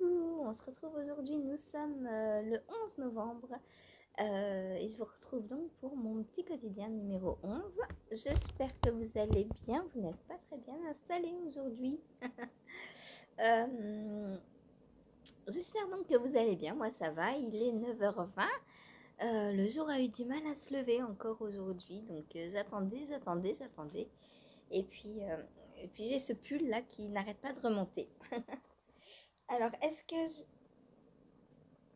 Coucou, on se retrouve aujourd'hui, nous sommes le 11 novembre et je vous retrouve donc pour mon petit quotidien numéro 11. J'espère que vous allez bien, vous n'êtes pas très bien installés aujourd'hui. Euh, J'espère donc que vous allez bien, moi ça va, il est 9h20. Le jour a eu du mal à se lever encore aujourd'hui, donc j'attendais. Et puis, euh, et puis j'ai ce pull là qui n'arrête pas de remonter. Alors,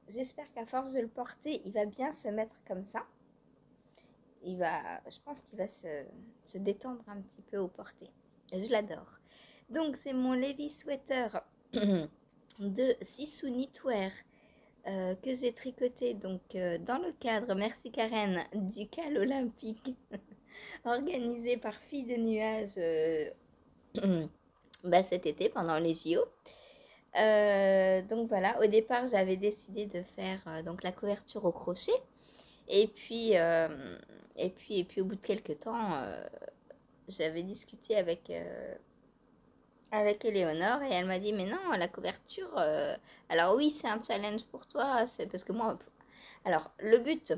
j'espère qu'à force de le porter, il va bien se mettre comme ça. Je pense qu'il va se détendre un petit peu au porté. Je l'adore. Donc, c'est mon Levi Sweater de Sissou Knitwear que j'ai tricoté dans le cadre, merci Karen, du Cal Olympique organisé par Filles de Nuages cet été pendant les JO. Donc voilà, au départ j'avais décidé de faire donc la couverture au crochet et puis au bout de quelques temps j'avais discuté avec Éléonore et elle m'a dit mais non la couverture alors oui c'est un challenge pour toi, c'est parce que moi alors le but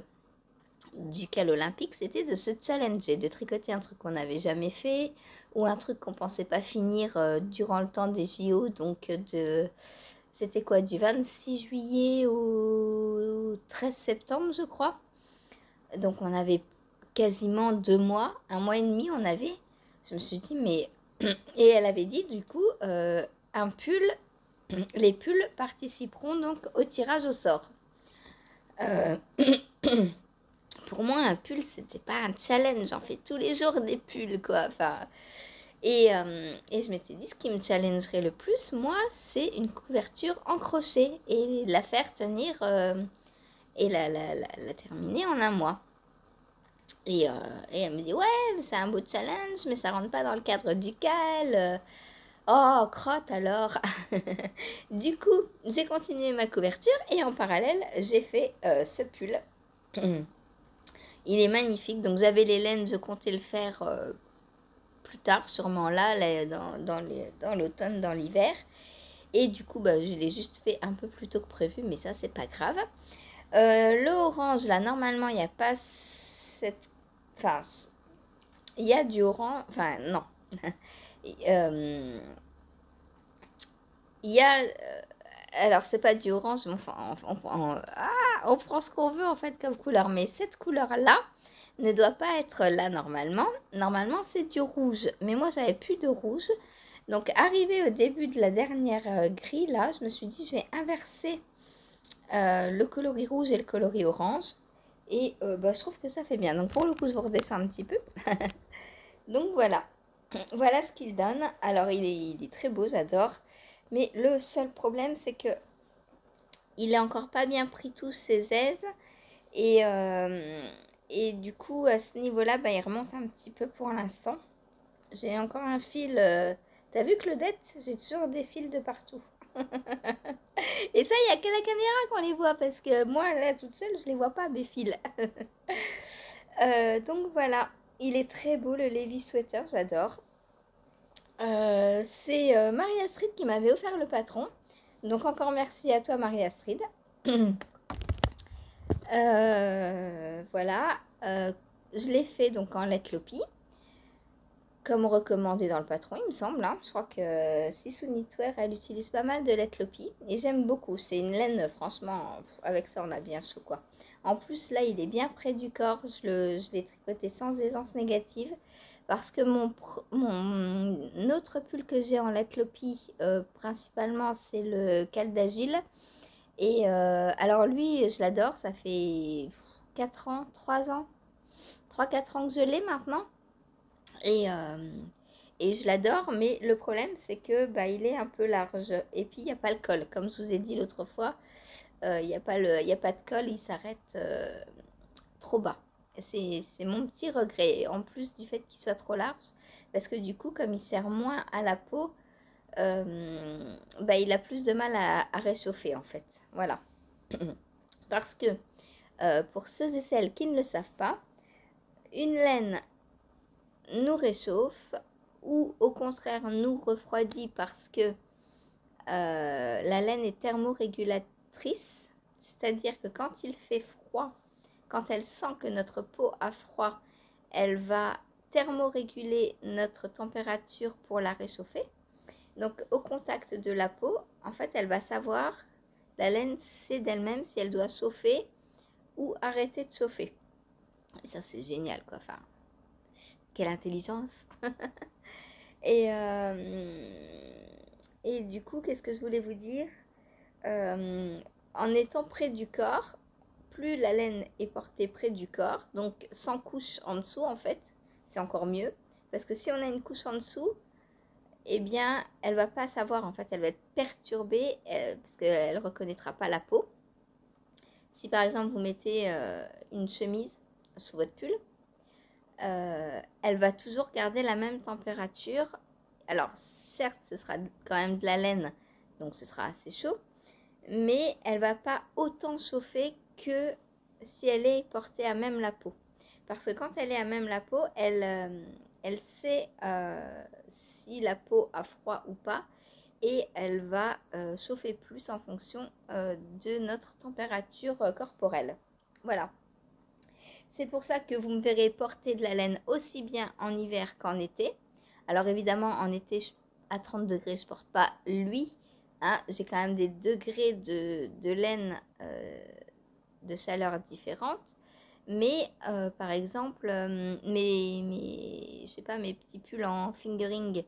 du cal olympique c'était de se challenger, de tricoter un truc qu'on n'avait jamais fait ou un truc qu'on pensait pas finir durant le temps des JO, donc c'était quoi, du 26 juillet au 13 septembre, je crois. Donc on avait quasiment 2 mois, un mois et demi, on avait. Je me suis dit, mais... Et elle avait dit, du coup, un pull, les pulls participeront donc au tirage au sort. Euh, pour moi, un pull, c'était pas un challenge. J'en fais tous les jours des pulls, quoi. Enfin, et je m'étais dit, ce qui me challengerait le plus, moi, c'est une couverture en crochet et la faire tenir et la terminer en un mois. Et, euh, et elle me dit, ouais, c'est un beau challenge, mais ça rentre pas dans le cadre du cal. Oh, crotte alors. Du coup, j'ai continué ma couverture et en parallèle, j'ai fait ce pull. Il est magnifique. Donc j'avais les laines, je comptais le faire plus tard, sûrement là dans l'automne, dans l'hiver. Et du coup, je l'ai juste fait un peu plus tôt que prévu, mais ça, c'est pas grave. Le orange, là, normalement, il n'y a pas cette... Enfin, il y a du orange... Enfin, non. Il y a... alors, c'est pas du orange, mais enfin, on prend ce qu'on veut, en fait, comme couleur. Mais cette couleur-là ne doit pas être là, normalement. Normalement, c'est du rouge. Mais moi, j'avais plus de rouge. Donc, arrivé au début de la dernière grille, là, je me suis dit, je vais inverser le coloris rouge et le coloris orange. Et je trouve que ça fait bien. Donc, pour le coup, je vous redescends un petit peu. Donc, voilà. Voilà ce qu'il donne. Alors, il est très beau, j'adore. Mais le seul problème, c'est que il est encore pas bien pris tous ses aises. Et, du coup, à ce niveau-là, il remonte un petit peu pour l'instant. J'ai encore un fil. T'as vu, Claudette? J'ai toujours des fils de partout. Et ça, il n'y a que la caméra qu'on les voit, parce que moi, là, toute seule, je les vois pas, mes fils. Donc voilà, il est très beau, le Levi Sweater, j'adore. C'est Marie-Astrid qui m'avait offert le patron. Donc encore merci à toi, Marie-Astrid. Voilà, je l'ai fait donc en lait Lopi, comme recommandé dans le patron, il me semble. Hein. Je crois que Sissou Knitwear, elle utilise pas mal de lait Lopi et j'aime beaucoup. C'est une laine, franchement, avec ça on a bien chaud quoi. En plus là, il est bien près du corps. Je l'ai tricoté sans aisance négative parce que mon autre pull que j'ai en lait Lopi, principalement, c'est le cal d'Agile. Et alors lui, je l'adore. Ça fait 4 ans, 3 ans, 3-4 ans que je l'ai maintenant. Et, euh, et je l'adore, mais le problème c'est que il est un peu large. Et puis il n'y a pas le col. Comme je vous ai dit l'autre fois, il n'y a pas de col, il s'arrête trop bas. C'est mon petit regret. En plus du fait qu'il soit trop large, parce que du coup, comme il sert moins à la peau, il a plus de mal à réchauffer en fait. Voilà. Parce que pour ceux et celles qui ne le savent pas, une laine nous réchauffe ou au contraire nous refroidit parce que la laine est thermorégulatrice, c'est-à-dire que quand il fait froid, quand elle sent que notre peau a froid, elle va thermoréguler notre température pour la réchauffer. Donc au contact de la peau, en fait, elle va savoir, la laine sait d'elle-même si elle doit chauffer ou arrêter de chauffer. Et ça, c'est génial, quoi. Enfin, quelle intelligence. et, et du coup, qu'est-ce que je voulais vous dire? En étant près du corps, plus la laine est portée près du corps, donc sans couche en dessous, en fait, c'est encore mieux. Parce que si on a une couche en dessous, eh bien, elle va pas savoir, en fait, elle va être perturbée parce qu'elle ne reconnaîtra pas la peau. Si par exemple vous mettez une chemise sous votre pull, elle va toujours garder la même température. Alors certes, ce sera quand même de la laine, donc ce sera assez chaud, mais elle va pas autant chauffer que si elle est portée à même la peau. Parce que quand elle est à même la peau, elle sait si la peau a froid ou pas, et elle va chauffer plus en fonction de notre température corporelle. Voilà. C'est pour ça que vous me verrez porter de la laine aussi bien en hiver qu'en été. Alors évidemment, en été, à 30 degrés, je ne porte pas lui. Hein, j'ai quand même des degrés de laine de chaleur différentes. Mais par exemple, je sais pas, mes petits pulls en fingering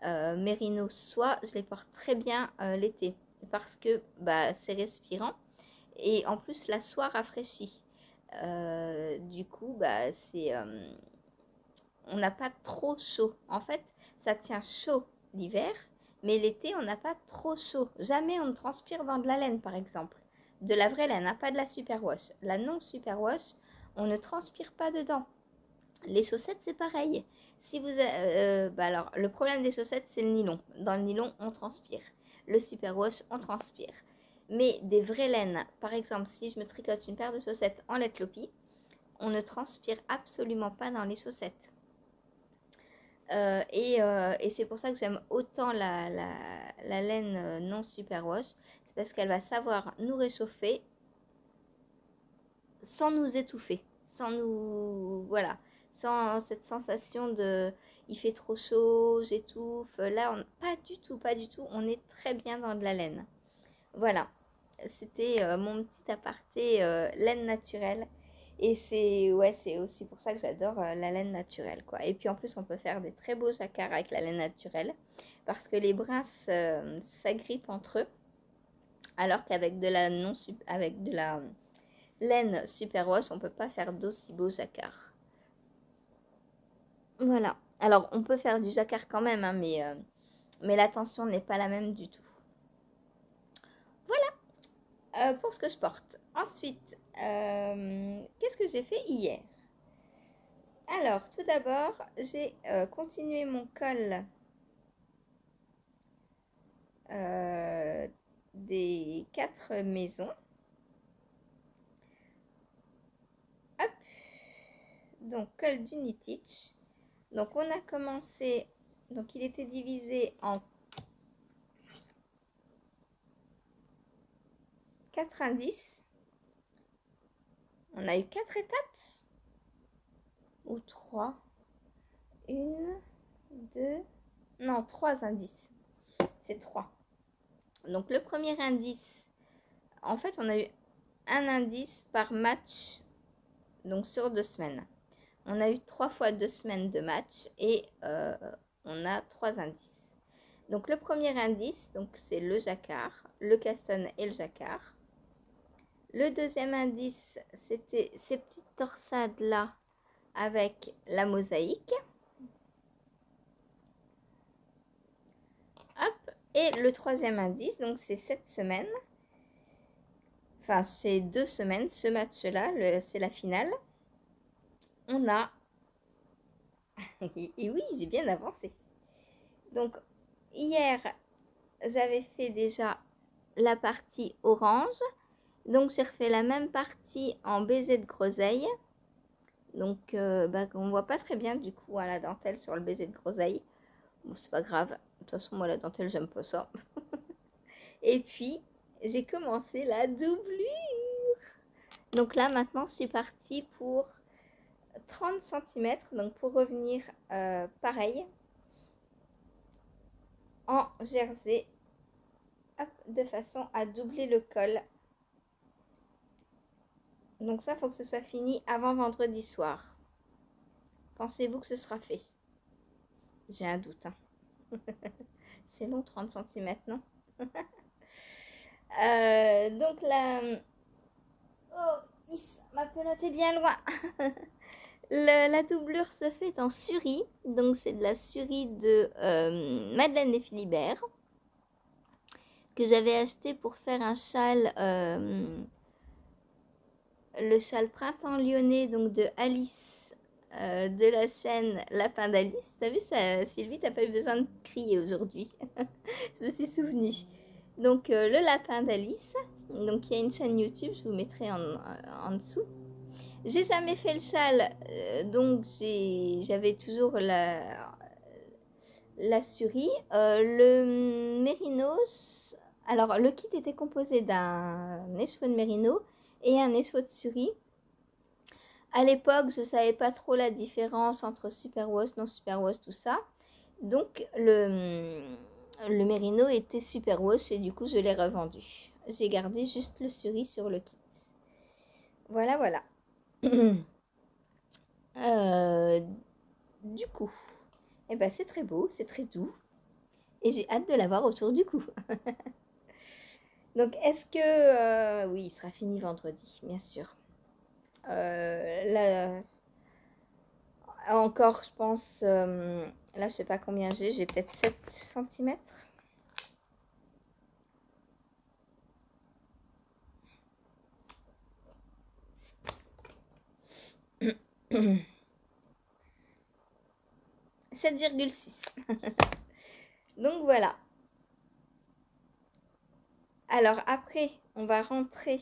mérino soie, je les porte très bien l'été parce que bah, c'est respirant et en plus la soie rafraîchit. Du coup, bah, on n'a pas trop chaud. En fait, ça tient chaud l'hiver, mais l'été, on n'a pas trop chaud. Jamais on ne transpire dans de la laine, par exemple. De la vraie laine, hein, pas de la superwash. La non superwash, on ne transpire pas dedans. Les chaussettes, c'est pareil. Si vous, alors, le problème des chaussettes, c'est le nylon. Dans le nylon, on transpire. Le superwash, on transpire. Mais des vraies laines, par exemple, si je me tricote une paire de chaussettes en lait lopi, on ne transpire absolument pas dans les chaussettes. Et c'est pour ça que j'aime autant la laine non superwash. C'est parce qu'elle va savoir nous réchauffer sans nous étouffer. Sans nous... Voilà. Sans cette sensation de il fait trop chaud, j'étouffe. Là, pas du tout, pas du tout. On est très bien dans de la laine. Voilà. C'était mon petit aparté laine naturelle. Et c'est aussi pour ça que j'adore la laine naturelle, quoi. Et puis en plus, on peut faire des très beaux jacquards avec la laine naturelle parce que les brins s'agrippent entre eux, alors qu'avec avec de la laine superwash, on peut pas faire d'aussi beaux jacquards. Voilà. Alors, on peut faire du jacquard quand même, hein, mais la tension n'est pas la même du tout. Voilà pour ce que je porte. Ensuite, qu'est-ce que j'ai fait hier? Alors, tout d'abord, j'ai continué mon col des 4 maisons. Hop. Donc, col d'Unitich. Donc, on a commencé, donc il était divisé en 4 indices. On a eu 4 étapes ou 3. 1, 2, non, 3 indices. C'est 3. Donc, le premier indice, en fait, on a eu un indice par match, donc sur 2 semaines. On a eu 3 fois 2 semaines de match et on a 3 indices. Donc le premier indice, donc c'est le jacquard, le caston et le jacquard. Le deuxième indice, c'était ces petites torsades là avec la mosaïque. Hop. Et le troisième indice, donc c'est cette semaine. Enfin, c'est 2 semaines, ce match-là, c'est la finale. On a... Et oui, j'ai bien avancé. Donc, hier, j'avais fait déjà la partie orange. Donc, j'ai refait la même partie en baiser de groseille. Donc, on voit pas très bien du coup à la dentelle sur le baiser de groseille. Bon, c'est pas grave. De toute façon, moi, la dentelle, j'aime pas ça. Et puis, j'ai commencé la doublure. Donc là, maintenant, je suis partie pour 30 centimètres. Donc pour revenir pareil, en jersey, hop, de façon à doubler le col. Donc ça, il faut que ce soit fini avant vendredi soir. Pensez-vous que ce sera fait? J'ai un doute. Hein. C'est long, 30 centimètres, non? Donc là... Oh, ma pelote est bien loin. La doublure se fait en surie. Donc c'est de la surie de Madeleine et Philibert. Que j'avais acheté pour faire un châle... le châle Printemps Lyonnais, donc de Alice. De la chaîne Lapin d'Alice. T'as vu ça, Sylvie, t'as pas eu besoin de crier aujourd'hui. Je me suis souvenue. Donc le Lapin d'Alice. Donc il y a une chaîne YouTube, je vous mettrai en dessous. J'ai jamais fait le châle, donc j'avais toujours la surie. Le mérinos, alors le kit était composé d'un écheveau de mérino et un écheveau de surie. À l'époque, je savais pas trop la différence entre superwash, non superwash, tout ça. Donc le mérino était superwash et du coup je l'ai revendu. J'ai gardé juste le surie sur le kit. Voilà, voilà. Du coup, eh ben, c'est très beau, c'est très doux. Et j'ai hâte de l'avoir autour du cou. Donc, est-ce que... oui, il sera fini vendredi, bien sûr. Là, encore, je pense... là, je sais pas combien j'ai peut-être 7 centimètres. « 7,6. » Donc, voilà. Alors, après, on va rentrer...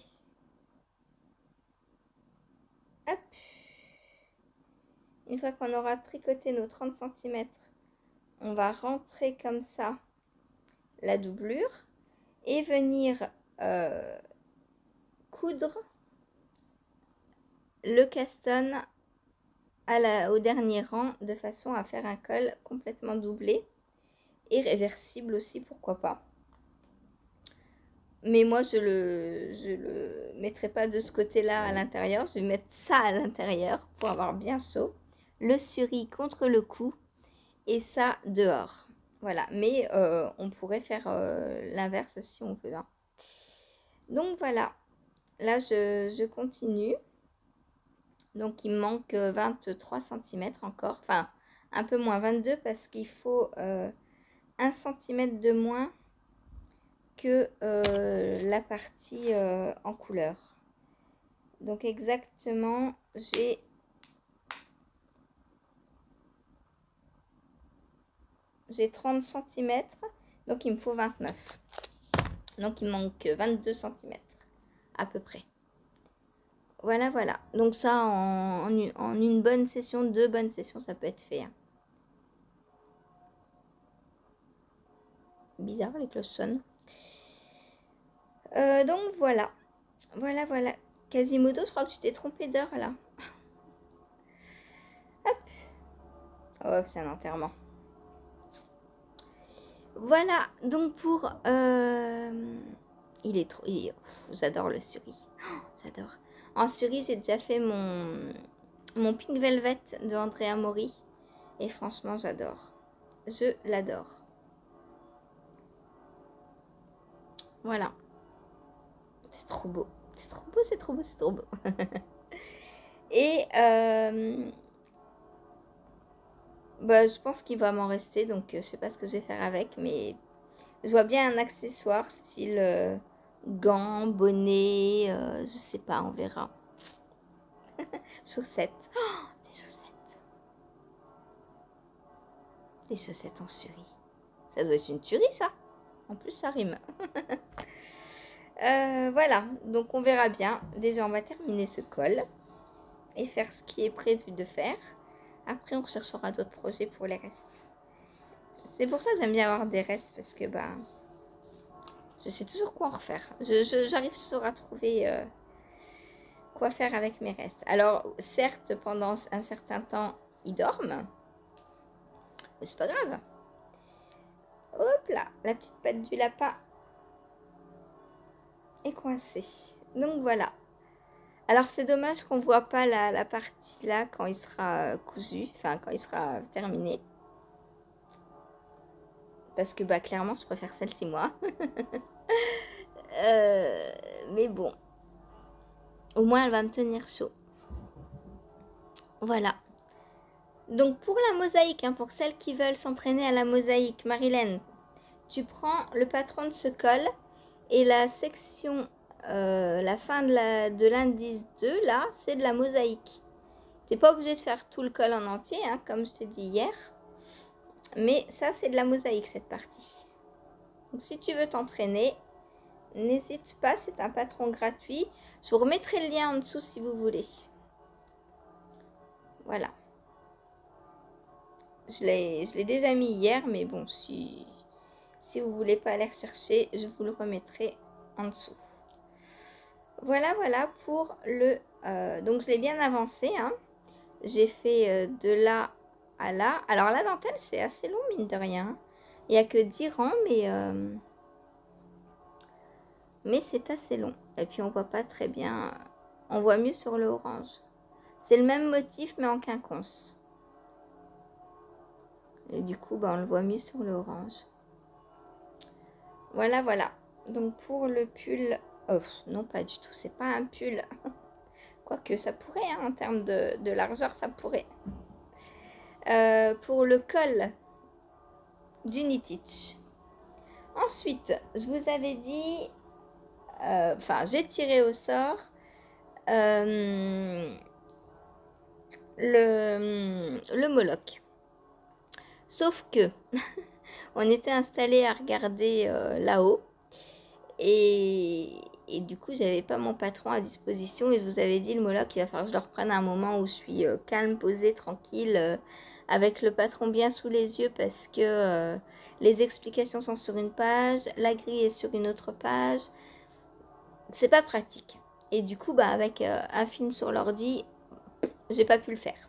Hop. Une fois qu'on aura tricoté nos 30 cm, on va rentrer comme ça la doublure et venir coudre le caston au dernier rang de façon à faire un col complètement doublé et réversible aussi, pourquoi pas. Mais moi je le mettrai pas de ce côté là à l'intérieur, je vais mettre ça à l'intérieur pour avoir bien chaud, le surie contre le cou et ça dehors. Voilà, mais on pourrait faire l'inverse si on veut. Hein. Donc voilà, là je continue. Donc il me manque 23 cm encore, enfin un peu moins 22 parce qu'il faut 1 cm de moins que la partie en couleur. Donc exactement j'ai 30 cm, donc il me faut 29. Donc il me manque 22 cm à peu près. Voilà, voilà. Donc ça, en une bonne session, 2 bonnes sessions, ça peut être fait. Hein. Bizarre, les cloches sonnent. Donc voilà. Voilà, voilà. Quasimodo, je crois que tu t'es trompé d'heure là. Hop. Oh, c'est un enterrement. Voilà, donc pour... il est trop... J'adore le cerise. Oh, j'adore. En cerise, j'ai déjà fait mon Pink Velvet de Andrea Mori. Et franchement, j'adore. Je l'adore. Voilà. C'est trop beau. C'est trop beau, c'est trop beau, c'est trop beau. Et bah, je pense qu'il va m'en rester. Donc, je sais pas ce que je vais faire avec. Mais je vois bien un accessoire style gants, bonnet. Je sais pas, on verra. Chaussettes. Oh, des chaussettes. Des chaussettes en surie. Ça doit être une tuerie, ça. En plus, ça rime. Voilà, donc on verra bien. Déjà, on va terminer ce col et faire ce qui est prévu de faire. Après, on recherchera d'autres projets pour les restes. C'est pour ça que j'aime bien avoir des restes parce que bah, Je sais toujours quoi en refaire. J'arrive toujours à trouver quoi faire avec mes restes. Alors, certes, pendant un certain temps, ils dorment. Mais c'est pas grave. Hop là, la petite patte du lapin est coincée. Donc voilà. Alors c'est dommage qu'on voit pas la partie là quand il sera cousu, enfin quand il sera terminé. Parce que bah clairement je préfère celle-ci moi. Mais bon, au moins elle va me tenir chaud. Voilà. Donc pour la mosaïque, hein, pour celles qui veulent s'entraîner à la mosaïque, Marilène, tu prends le patron de ce col et la section, la fin de l'indice 2, là, c'est de la mosaïque. Tu n'es pas obligé de faire tout le col en entier, hein, comme je t'ai dit hier. Mais ça, c'est de la mosaïque, cette partie. Donc si tu veux t'entraîner, n'hésite pas, c'est un patron gratuit. Je vous remettrai le lien en dessous si vous voulez. Voilà. Je l'ai déjà mis hier, mais bon, si vous voulez pas aller rechercher, je vous le remettrai en dessous. Voilà, voilà pour le... donc je l'ai bien avancé, hein. J'ai fait de là à là. Alors la dentelle, c'est assez long, mine de rien. Il n'y a que 10 rangs, mais c'est assez long. Et puis on voit pas très bien. On voit mieux sur le orange. C'est le même motif, mais en quinconce. Et du coup, bah, on le voit mieux sur le orange. Voilà, voilà. Donc pour le pull... Oh, non, pas du tout. C'est pas un pull. Quoique ça pourrait, hein, en termes de largeur, ça pourrait. Pour le col d'Unitich. Ensuite, je vous avais dit... Enfin, j'ai tiré au sort le Moloch. Sauf que on était installé à regarder là-haut et du coup j'avais pas mon patron à disposition et je vous avais dit le Moloch il va falloir que je le reprenne à un moment où je suis calme, posée, tranquille, avec le patron bien sous les yeux parce que les explications sont sur une page, la grille est sur une autre page, c'est pas pratique. Et du coup bah avec un film sur l'ordi, j'ai pas pu le faire.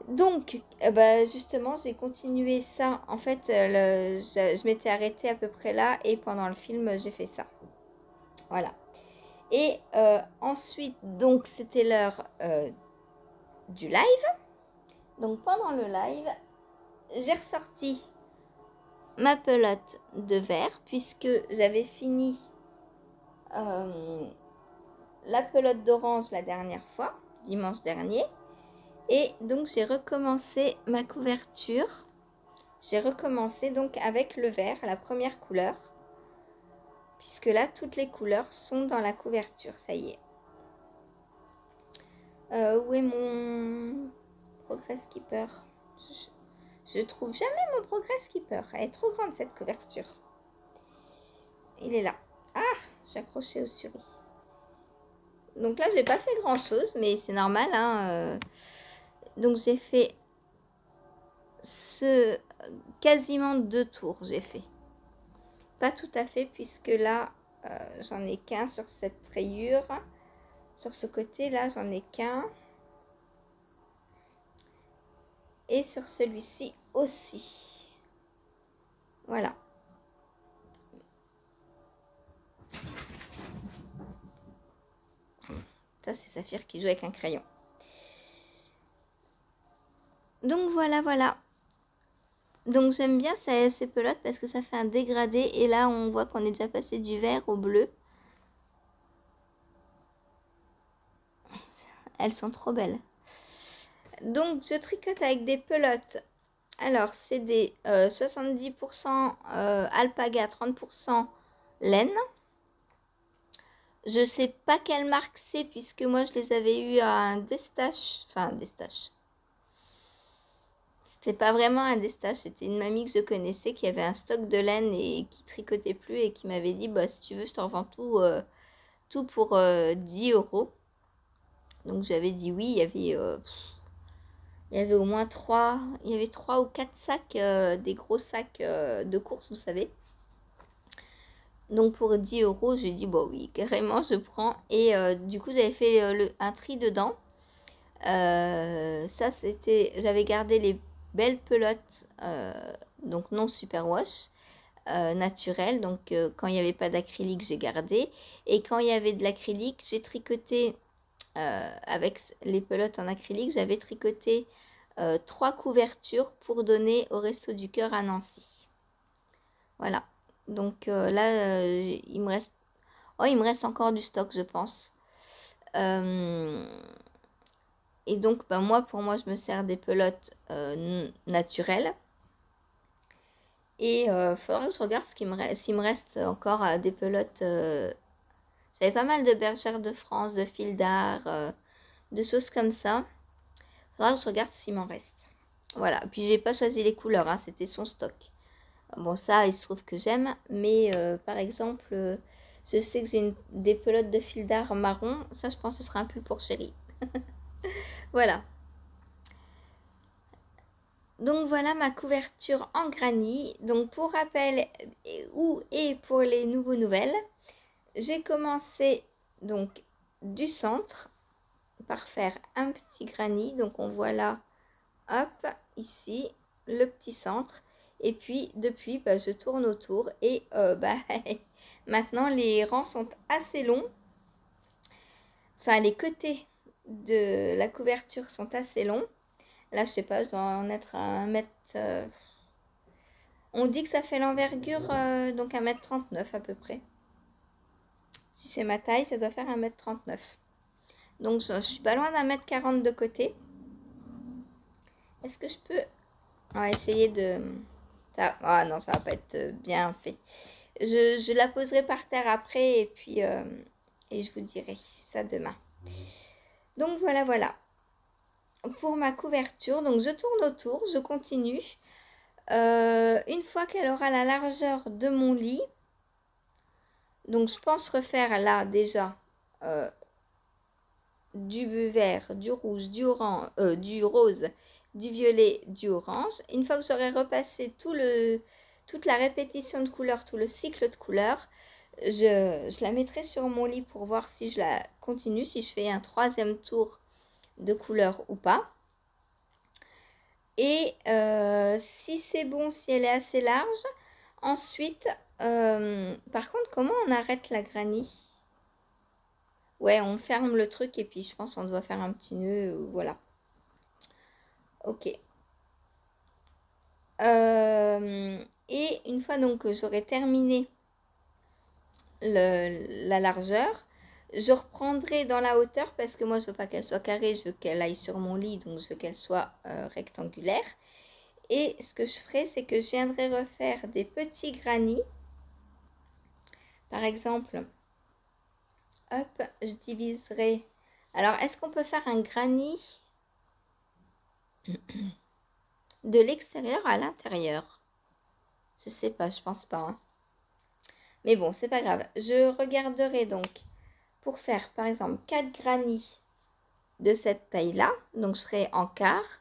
Donc, bah justement, j'ai continué ça. En fait, je m'étais arrêtée à peu près là et pendant le film, j'ai fait ça. Voilà. Et ensuite, donc, c'était l'heure du live. Donc, pendant le live, j'ai ressorti ma pelote de verre puisque j'avais fini la pelote d'orange la dernière fois, dimanche dernier. Et donc j'ai recommencé ma couverture. J'ai recommencé donc avec le vert, la première couleur. Puisque là, toutes les couleurs sont dans la couverture, ça y est. Où est mon Progress Keeper? Je trouve jamais mon Progress Keeper. Elle est trop grande cette couverture. Il est là. Ah, j'ai accroché au souris. Donc là, j'ai pas fait grand chose, mais c'est normal, hein. Donc j'ai fait quasiment 2 tours, j'ai fait. Pas tout à fait, puisque là, j'en ai qu'un sur cette rayure. Sur ce côté-là, j'en ai qu'un. Et sur celui-ci aussi. Voilà. Ça, c'est Saphir qui joue avec un crayon. Donc voilà, voilà. Donc j'aime bien ces pelotes parce que ça fait un dégradé. Et là, on voit qu'on est déjà passé du vert au bleu. Elles sont trop belles. Donc je tricote avec des pelotes. Alors, c'est des 70% alpaga, 30% laine. Je sais pas quelle marque c'est puisque moi je les avais eu à un Destache. Enfin, un Destache. C'était pas vraiment un Destache, c'était une mamie que je connaissais qui avait un stock de laine et qui tricotait plus et qui m'avait dit bah si tu veux je t'en vends tout pour 10 €. Donc j'avais dit oui, il y avait au moins 3 ou 4 sacs, des gros sacs de course, vous savez. Donc pour 10 euros, j'ai dit bon oui, carrément je prends. Et du coup j'avais fait un tri dedans. Ça c'était, j'avais gardé les belles pelotes, donc non superwash, naturelles. Donc quand il n'y avait pas d'acrylique, j'ai gardé. Et quand il y avait de l'acrylique, j'ai tricoté avec les pelotes en acrylique, j'avais tricoté 3 couvertures pour donner au Resto du Cœur à Nancy. Voilà. Donc là, il me reste encore du stock, je pense. Et donc, ben, pour moi, je me sers des pelotes naturelles. Et il faudra que je regarde s'il me reste encore des pelotes. J'avais pas mal de bergères de France, de fil d'art, de choses comme ça. Il faudra que je regarde s'il m'en reste. Voilà. Puis, j'ai pas choisi les couleurs, hein, c'était son stock. Bon, ça, il se trouve que j'aime. Mais par exemple, je sais que j'ai des pelotes de fil d'art marron. Ça, je pense que ce sera un pull pour chérie. Voilà. Donc voilà ma couverture en granit. Donc pour rappel et pour les nouvelles, j'ai commencé donc du centre par faire un petit granit. Donc on voit là, hop, ici, le petit centre. Et puis depuis, je tourne autour et maintenant les rangs sont assez longs. Enfin, les côtés de la couverture sont assez longs. Là, je sais pas, je dois en être à 1 mètre. On dit que ça fait l'envergure, donc 1,39 m à peu près. Si c'est ma taille, ça doit faire 1,39 m. Donc je suis pas loin d'1,40 m de côté. Est-ce que je peux... On va essayer de... Ça... Ah non, ça va pas être bien fait. Je la poserai par terre après et puis et je vous dirai ça demain. Donc voilà. Pour ma couverture, donc je tourne autour, je continue. Une fois qu'elle aura la largeur de mon lit, donc je pense refaire là déjà du vert, du rouge, du rose, du violet, du orange. Une fois que j'aurai repassé toute la répétition de couleurs, tout le cycle de couleurs, je la mettrai sur mon lit pour voir si je la continue, si je fais un 3e tour de couleur ou pas. Et si c'est bon, si elle est assez large, ensuite, par contre, comment on arrête la granny? Ouais, on ferme le truc et puis je pense qu'on doit faire un petit nœud, voilà. Ok. Et une fois donc que j'aurai terminé la largeur, je reprendrai dans la hauteur parce que moi je veux pas qu'elle soit carrée, je veux qu'elle aille sur mon lit, donc je veux qu'elle soit rectangulaire. Et ce que je ferai, c'est que je viendrai refaire des petits granits. Par exemple, hop, je diviserai. Alors, est-ce qu'on peut faire un granit de l'extérieur à l'intérieur? Je sais pas, je pense pas. Hein. Mais bon, c'est pas grave. Je regarderai donc pour faire, par exemple, 4 granits de cette taille-là. Donc, je ferai en quart.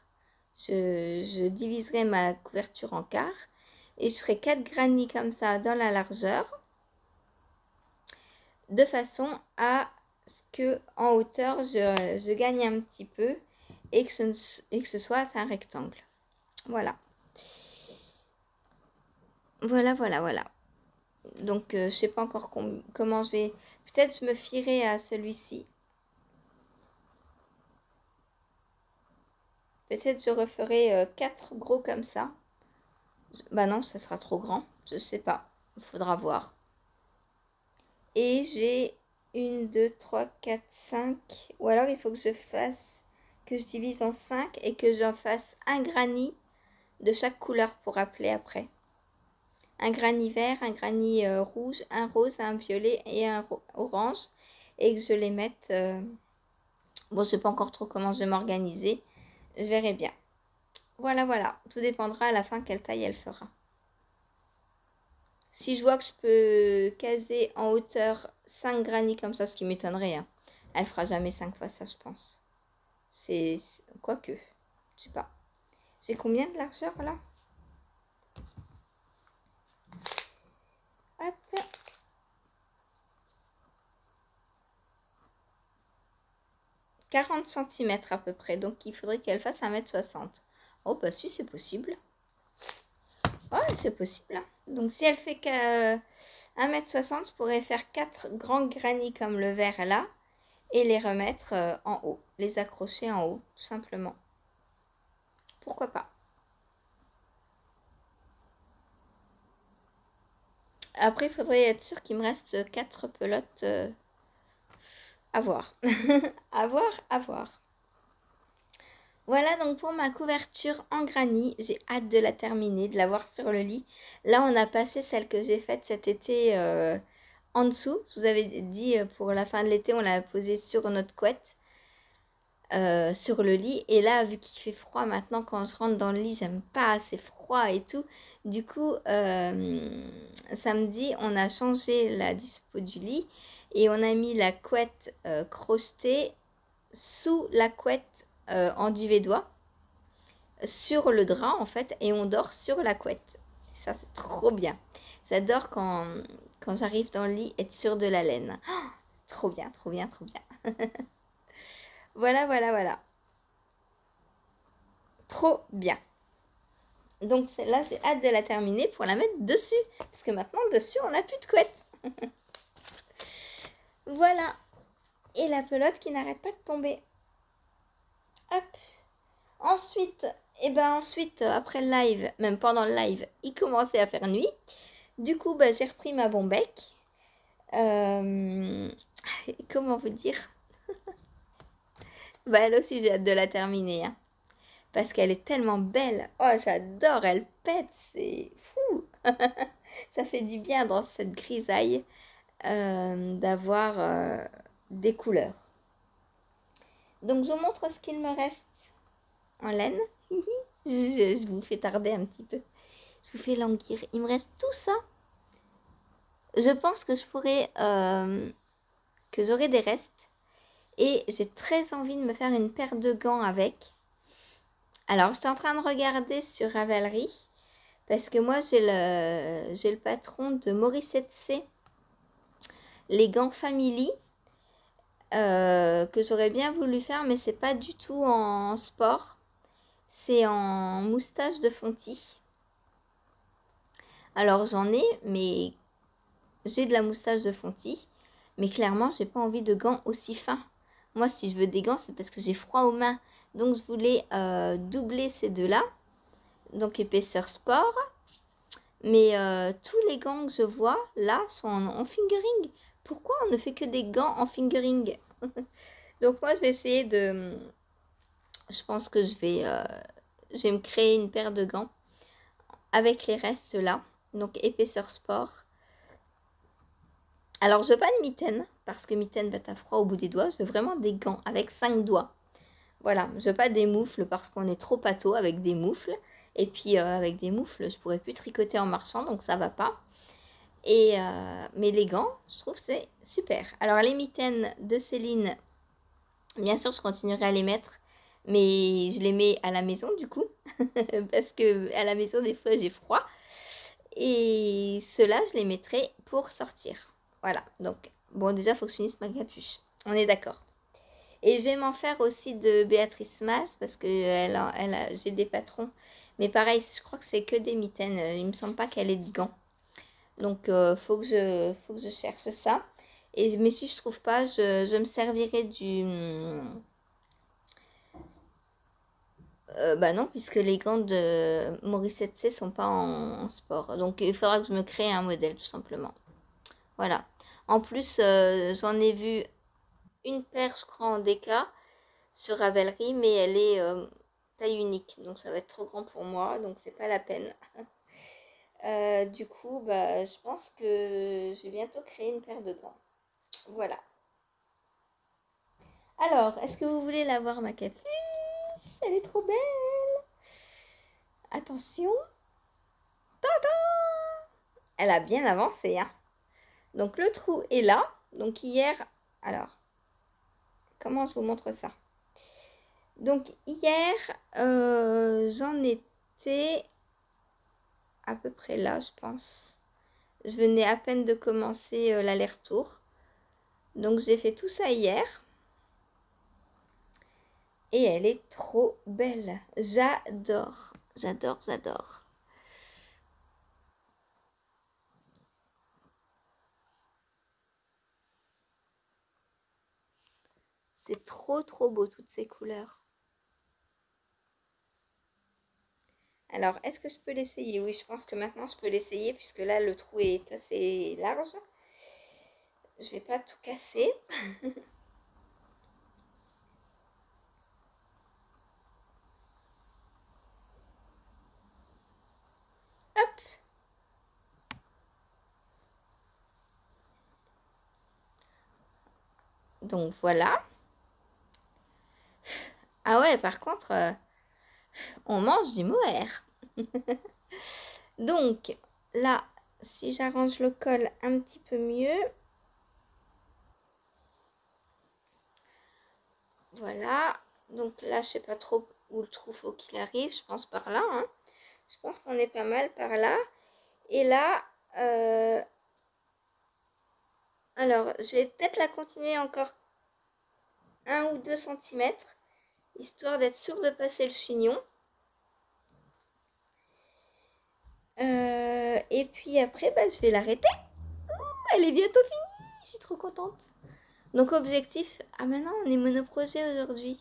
Je diviserai ma couverture en quart. Et je ferai 4 granits comme ça dans la largeur. De façon à ce que en hauteur, je gagne un petit peu et que ce soit un rectangle. Voilà. Voilà. Donc, je sais pas encore comment je vais... Peut-être je me fierai à celui-ci. Peut-être je referai 4 gros comme ça. Bah non, ça sera trop grand. Je sais pas. Il faudra voir. Et j'ai 1, 2, 3, 4, 5. Ou alors il faut que je divise en 5 et que j'en fasse un granit de chaque couleur pour appeler après. Un granit vert, un granit rouge, un rose, un violet et un orange. Et que je les mette... Bon, je sais pas encore trop comment je vais m'organiser. Je verrai bien. Voilà. Tout dépendra à la fin quelle taille elle fera. Si je vois que je peux caser en hauteur 5 granits comme ça, ce qui m'étonnerait, hein. Elle fera jamais 5 fois ça, je pense. C'est... Quoique. Je sais pas. J'ai combien de largeur là? Hop. 40 centimètres à peu près. Donc, il faudrait qu'elle fasse 1,60 m. Oh, bah si, c'est possible. Ouais, c'est possible. Hein. Donc, si elle fait qu'à 1,60 m, je pourrais faire 4 grands granits comme le verre là. Et les remettre en haut. Les accrocher en haut, tout simplement. Pourquoi pas? Après, il faudrait être sûr qu'il me reste 4 pelotes à voir. À voir, à voir. Voilà donc pour ma couverture en granit. J'ai hâte de la terminer, de la voir sur le lit. Là, on a passé celle que j'ai faite cet été en dessous. Je vous avais dit pour la fin de l'été, on l'a posée sur notre couette. Sur le lit. Et là, vu qu'il fait froid maintenant, quand je rentre dans le lit, j'aime pas, c'est froid et tout. Du coup, samedi, on a changé la dispo du lit et on a mis la couette crochetée sous la couette en duvet d'oie sur le drap en fait, et on dort sur la couette. Ça, c'est trop bien. J'adore quand j'arrive dans le lit être sûre de la laine. Oh, trop bien, trop bien, trop bien. Voilà, voilà, voilà. Trop bien. Donc là, j'ai hâte de la terminer pour la mettre dessus. Parce que maintenant, dessus, on n'a plus de couette. Voilà. Et la pelote qui n'arrête pas de tomber. Hop. Ensuite, après le live, même pendant le live, il commençait à faire nuit. Du coup, j'ai repris ma bombec. Comment vous dire? Elle aussi, j'ai hâte de la terminer. Hein. Parce qu'elle est tellement belle. Oh, j'adore, elle pète, c'est fou. Ça fait du bien dans cette grisaille d'avoir des couleurs. Donc, je vous montre ce qu'il me reste en laine. je vous fais tarder un petit peu. Je vous fais languir. Il me reste tout ça. Je pense que je pourrais... que j'aurai des restes. Et j'ai très envie de me faire une paire de gants avec. Alors, j'étais en train de regarder sur Ravelry. Parce que moi, j'ai le patron de Morissette C. Les gants Family. Que j'aurais bien voulu faire, mais c'est pas du tout en sport. C'est en moustache de Fonty. Alors, j'en ai, mais j'ai de la moustache de Fonty. Mais clairement, j'ai pas envie de gants aussi fins. Moi, si je veux des gants, c'est parce que j'ai froid aux mains. Donc, je voulais doubler ces deux-là. Donc, épaisseur sport. Mais tous les gants que je vois, là, sont en fingering. Pourquoi on ne fait que des gants en fingering? Donc, moi, je vais essayer de... Je pense que je vais me créer une paire de gants avec les restes là. Donc, épaisseur sport. Alors, je veux pas de mitaine, parce que mitaine va être à froid au bout des doigts. Je veux vraiment des gants avec 5 doigts. Voilà, je veux pas des moufles parce qu'on est trop pâteau avec des moufles. Et puis, avec des moufles, je pourrais plus tricoter en marchant, donc ça va pas. Et, mais les gants, je trouve c'est super. Alors, les mitaines de Céline, bien sûr, je continuerai à les mettre. Mais je les mets à la maison, du coup. Parce que à la maison, des fois, j'ai froid. Et ceux-là, je les mettrai pour sortir. Voilà, donc, bon, déjà, il faut que je finisse ma capuche. On est d'accord. Et je vais m'en faire aussi de Béatrice Mas, parce que j'ai des patrons. Mais pareil, je crois que c'est que des mitaines. Il me semble pas qu'elle ait de gants. Donc, faut que je cherche ça. Mais si je trouve pas, je me servirai du... non, puisque les gants de Morissette C sont pas en sport. Donc, il faudra que je me crée un modèle, tout simplement. Voilà. En plus, j'en ai vu une paire, je crois, en DK sur Ravelry, mais elle est taille unique. Donc, ça va être trop grand pour moi, donc c'est pas la peine. Du coup, je pense que je vais bientôt créer une paire de gants. Voilà. Alors, est-ce que vous voulez la voir, ma capuche? Elle est trop belle. Attention. Tada! Elle a bien avancé, hein. Donc, le trou est là. Donc, hier... Alors, comment je vous montre ça? Donc, hier, j'en étais à peu près là, je pense. Je venais à peine de commencer l'aller-retour. Donc, j'ai fait tout ça hier. Et elle est trop belle. J'adore. J'adore, j'adore. C'est trop, trop beau, toutes ces couleurs. Alors, est-ce que je peux l'essayer? Oui, je pense que maintenant, je peux l'essayer, puisque là, le trou est assez large. Je vais pas tout casser. Hop. Donc, voilà. Ah ouais, par contre, on mange du mohair. Donc, là, si j'arrange le col un petit peu mieux, voilà. Donc là, je sais pas trop où le trou faut qu'il arrive. Je pense par là, hein. Je pense qu'on est pas mal par là. Et là, alors, je vais peut-être la continuer encore 1 ou 2 centimètres, histoire d'être sûre de passer le chignon. Et puis après, bah, je vais l'arrêter. Elle est bientôt finie. Je suis trop contente. Donc objectif, ah maintenant on est monoprojet aujourd'hui.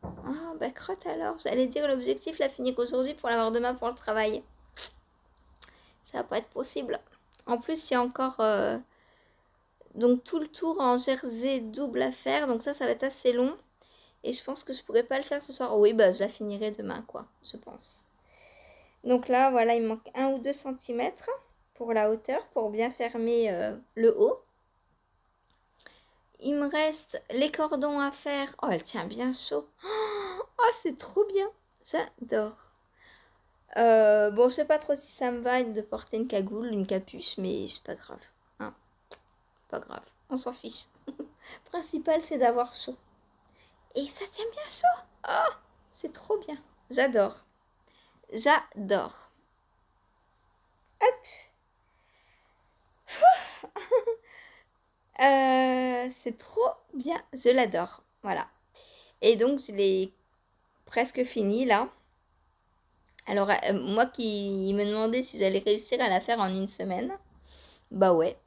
Ah bah crotte alors, j'allais dire l'objectif la finir aujourd'hui pour l'avoir demain pour le travail. Ça va pas être possible. En plus il y a encore donc tout le tour en jersey double à faire, donc ça va être assez long. Et je pense que je pourrais pas le faire ce soir. Oui bah je la finirai demain quoi, je pense. Donc là voilà, il me manque 1 ou 2 centimètres pour la hauteur, pour bien fermer le haut. Il me reste les cordons à faire. Oh, elle tient bien chaud. Oh, c'est trop bien. J'adore. Bon, je sais pas trop si ça me va de porter une cagoule, une capuche, mais c'est pas grave. Hein, pas grave. On s'en fiche. Le principal, c'est d'avoir chaud. Et ça tient bien chaud. Oh, c'est trop bien. J'adore. J'adore. Hop. C'est trop bien. Je l'adore. Voilà. Et donc, je l'ai presque fini là. Alors, moi qui me demandais si j'allais réussir à la faire en une semaine, bah ouais,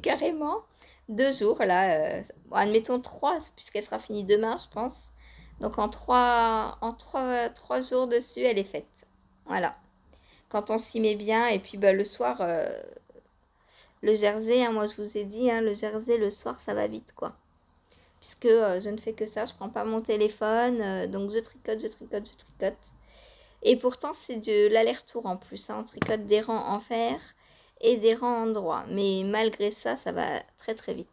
carrément. 2 jours là, bon, admettons 3, puisqu'elle sera finie demain, je pense. Donc en trois jours dessus, elle est faite. Voilà. Quand on s'y met bien, et puis bah, le soir, le jersey, hein, moi je vous ai dit, hein, le jersey le soir, ça va vite quoi. Puisque je ne fais que ça, je prends pas mon téléphone, donc je tricote, je tricote, je tricote. Et pourtant, c'est de l'aller-retour en plus. Hein. On tricote des rangs en fer et des rangs en droit. Mais malgré ça, ça va très très vite.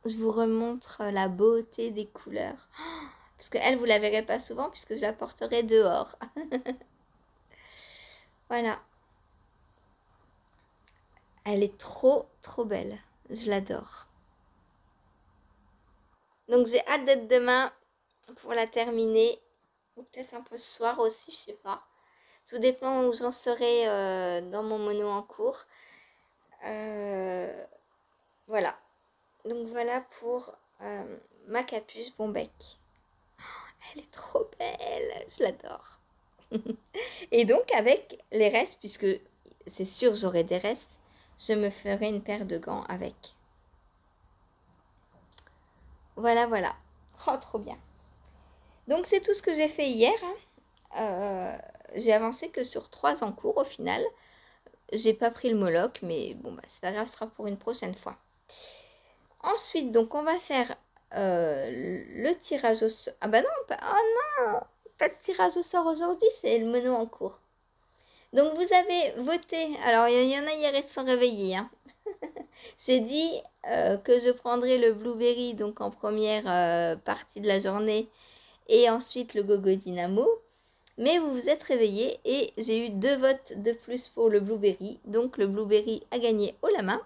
Je vous remontre la beauté des couleurs. Parce qu'elle, vous la verrez pas souvent puisque je la porterai dehors. Voilà. Elle est trop trop belle. Je l'adore. Donc j'ai hâte d'être demain pour la terminer. Ou peut-être un peu ce soir aussi, je sais pas. Tout dépend où j'en serai dans mon mono en cours. Voilà. Donc voilà pour ma capuche Bombec. Elle est trop belle, je l'adore. Et donc avec les restes, puisque c'est sûr j'aurai des restes, je me ferai une paire de gants avec. Voilà, voilà. Oh, trop bien. Donc c'est tout ce que j'ai fait hier. Hein. J'ai avancé que sur 3 en cours au final. J'ai pas pris le Moloch, mais bon, bah, c'est pas grave, ce sera pour une prochaine fois. Ensuite, donc on va faire le tirage au sort. Ah bah non, oh non, pas de tirage au sort aujourd'hui, c'est le mono en cours. Donc vous avez voté. Alors il y en a hier, ils se sont réveillés. Hein. J'ai dit que je prendrais le Blueberry donc en première partie de la journée et ensuite le Gogo Dynamo. Mais vous vous êtes réveillés et j'ai eu 2 votes de plus pour le Blueberry. Donc le Blueberry a gagné haut la main.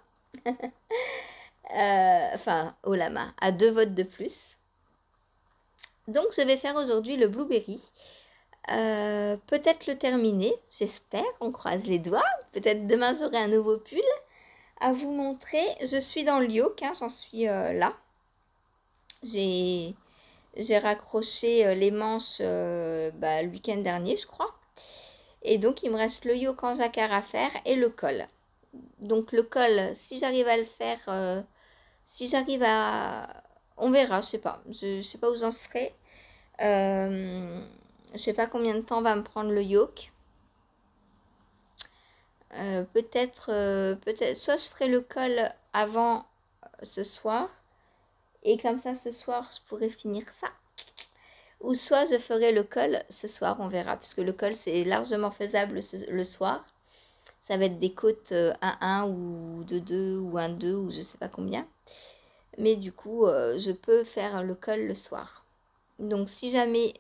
Enfin, haut la main, à 2 votes de plus. Donc je vais faire aujourd'hui le Blueberry. Peut-être le terminer, j'espère, on croise les doigts. Peut-être demain j'aurai un nouveau pull à vous montrer. Je suis dans le yoke, hein, j'en suis là. J'ai j'ai raccroché les manches le week-end dernier, je crois. Et donc, il me reste le yoke en jacquard à faire et le col. Donc, le col, si j'arrive à le faire, si j'arrive à... On verra, je sais pas. Je sais pas où j'en serai. Je sais pas combien de temps va me prendre le yoke. Peut-être, soit je ferai le col avant ce soir. Et comme ça, ce soir, je pourrais finir ça. Ou soit je ferai le col ce soir, on verra. Puisque le col, c'est largement faisable le soir. Ça va être des côtes 1-1 ou 2-2 ou 1-2 ou je sais pas combien. Mais du coup, je peux faire le col le soir. Donc si jamais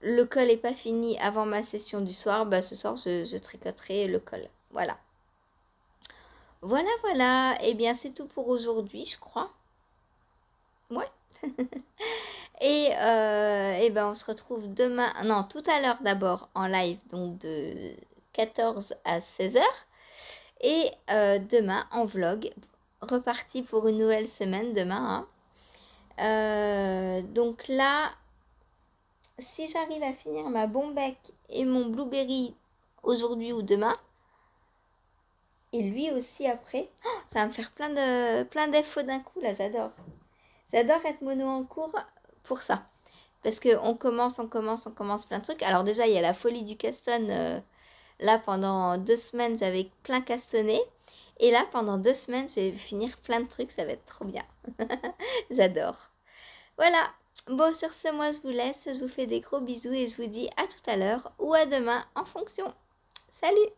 le col n'est pas fini avant ma session du soir, ce soir je tricoterai le col. Voilà. Voilà, voilà. Eh bien, c'est tout pour aujourd'hui, je crois. Ouais. Et ben, on se retrouve demain, non, tout à l'heure d'abord en live, donc de 14 à 16 heures. Et demain en vlog, reparti pour une nouvelle semaine demain. Donc là, si j'arrive à finir ma bombec et mon blueberry aujourd'hui ou demain, et lui aussi après, ça va me faire plein d'infos d'un coup là, j'adore. J'adore être mono en cours pour ça. Parce qu'on commence plein de trucs. Alors déjà, il y a la folie du caston. Là, pendant 2 semaines, j'avais plein castonné. Et là, pendant 2 semaines, je vais finir plein de trucs. Ça va être trop bien. J'adore. Voilà. Bon, sur ce, moi, je vous laisse. Je vous fais des gros bisous et je vous dis à tout à l'heure ou à demain en fonction. Salut!